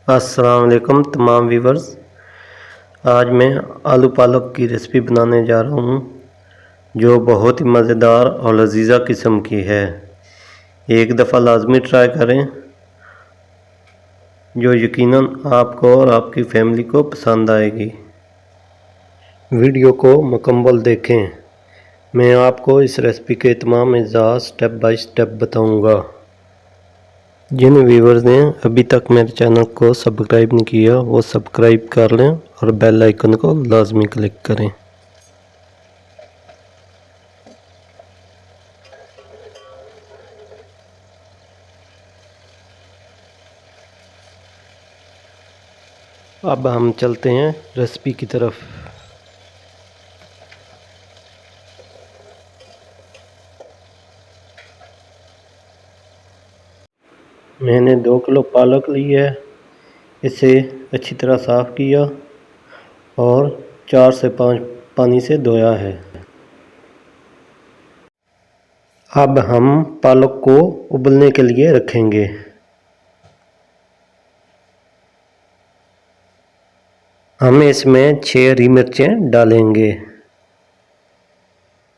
अस्सलाम वालेकुम तमाम व्यूवर्स। आज मैं आलू पालक की रेसिपी बनाने जा रहा हूँ जो बहुत ही मज़ेदार और लजीजा किस्म की है। एक दफ़ा लाजमी ट्राई करें, जो यकीनन आपको और आपकी फैमिली को पसंद आएगी। वीडियो को मुकम्मल देखें। मैं आपको इस रेसिपी के तमाम अज्जा स्टेप बाय स्टेप बताऊँगा। जिन व्यूवर्स ने अभी तक मेरे चैनल को सब्सक्राइब नहीं किया वो सब्सक्राइब कर लें और बेल आइकन को लाजमी क्लिक करें। अब हम चलते हैं रेसिपी की तरफ। मैंने 2 किलो पालक ली है। इसे अच्छी तरह साफ़ किया और 4 से 5 पानी से धोया है। अब हम पालक को उबलने के लिए रखेंगे। हम इसमें 6 हरी मिर्चें डालेंगे।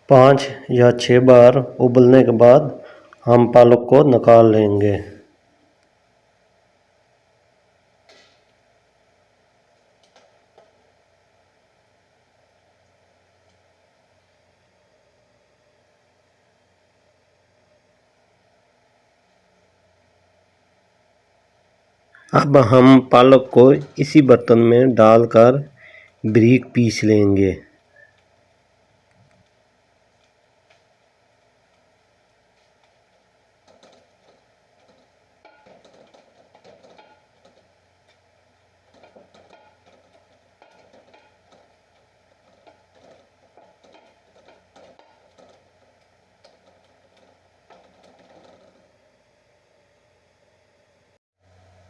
5 या 6 बार उबलने के बाद हम पालक को निकाल लेंगे। अब हम पालक को इसी बर्तन में डालकर बारीक पीस लेंगे।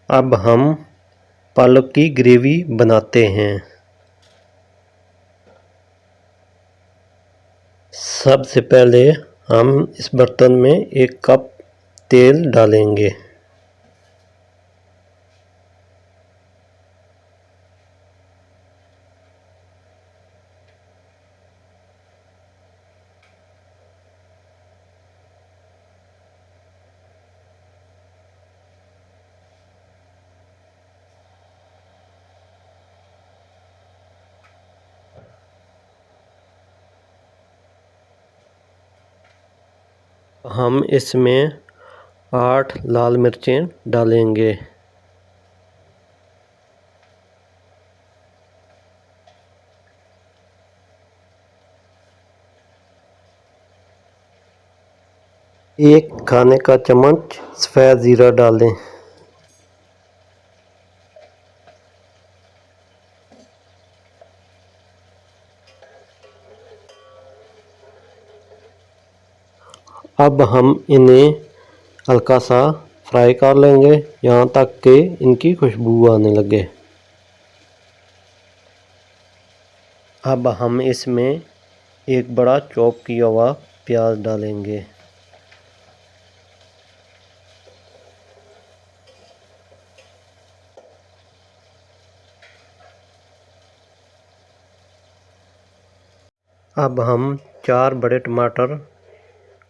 अब हम पालक की ग्रेवी बनाते हैं। सबसे पहले हम इस बर्तन में 1 कप तेल डालेंगे। हम इसमें 8 लाल मिर्चें डालेंगे। एक खाने का चम्मच सफ़ेद ज़ीरा डालें। अब हम इन्हें हल्का सा फ्राई कर लेंगे यहाँ तक कि इनकी खुशबू आने लगे। अब हम इसमें एक बड़ा चॉप किया हुआ प्याज डालेंगे। अब हम 4 बड़े टमाटर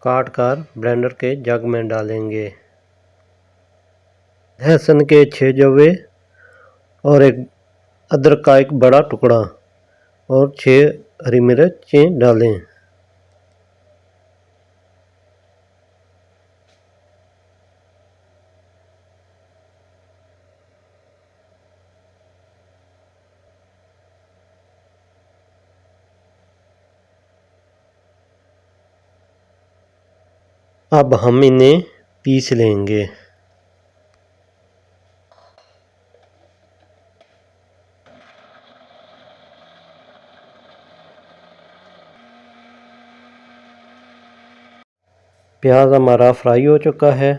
काट कर ब्लेंडर के जग में डालेंगे। लहसुन के 6 जवे और एक अदरक का एक बड़ा टुकड़ा और 6 हरी मिर्चें डालें। अब हम इन्हें पीस लेंगे। प्याज हमारा फ्राई हो चुका है।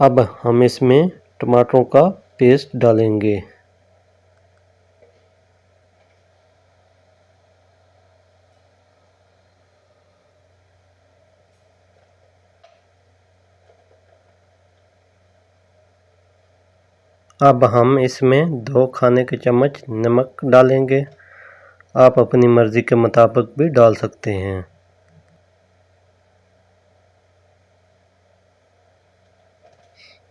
अब हम इसमें टमाटरों का पेस्ट डालेंगे। अब हम इसमें 2 खाने के चम्मच नमक डालेंगे। आप अपनी मर्ज़ी के मुताबिक भी डाल सकते हैं।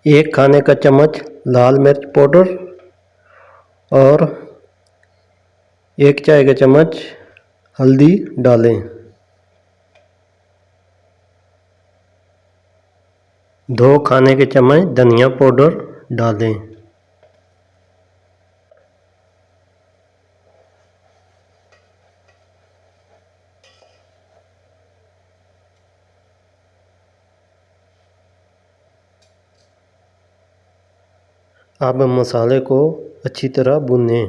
एक खाने का चम्मच लाल मिर्च पाउडर और 1 चाय का चम्मच हल्दी डालें। 2 खाने के चम्मच धनिया पाउडर डालें। अब मसाले को अच्छी तरह भूनें।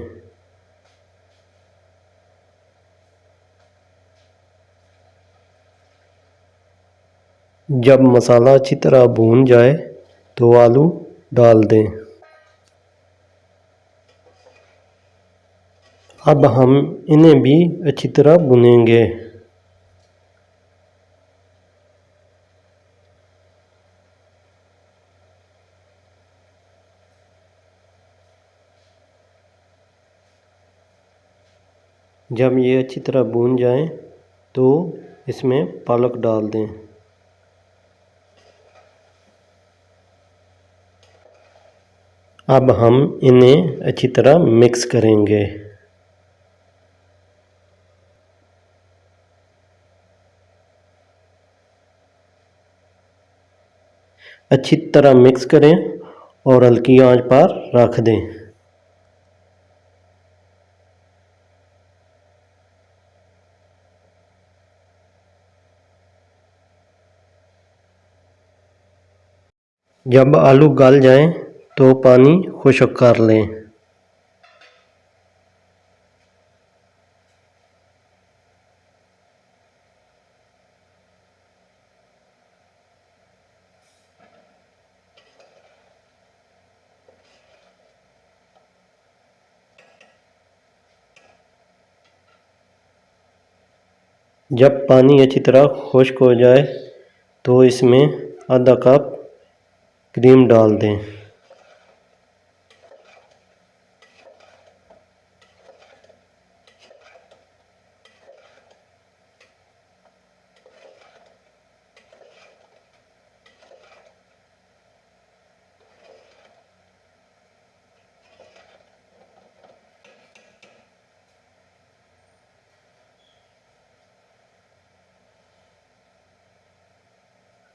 जब मसाला अच्छी तरह भून जाए तो आलू डाल दें। अब हम इन्हें भी अच्छी तरह भुनेंगे। जब ये अच्छी तरह भून जाएं तो इसमें पालक डाल दें। अब हम इन्हें अच्छी तरह मिक्स करेंगे। अच्छी तरह मिक्स करें और हल्की आंच पर रख दें। जब आलू गल जाएं तो पानी खुश्क कर लें। जब पानी अच्छी तरह खुश्क हो जाए तो इसमें आधा कप क्रीम डाल दें।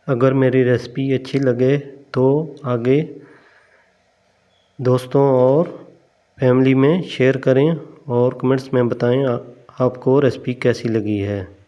अगर मेरी रेसिपी अच्छी लगे तो आगे दोस्तों और फैमिली में शेयर करें और कमेंट्स में बताएं आपको रेसिपी कैसी लगी है।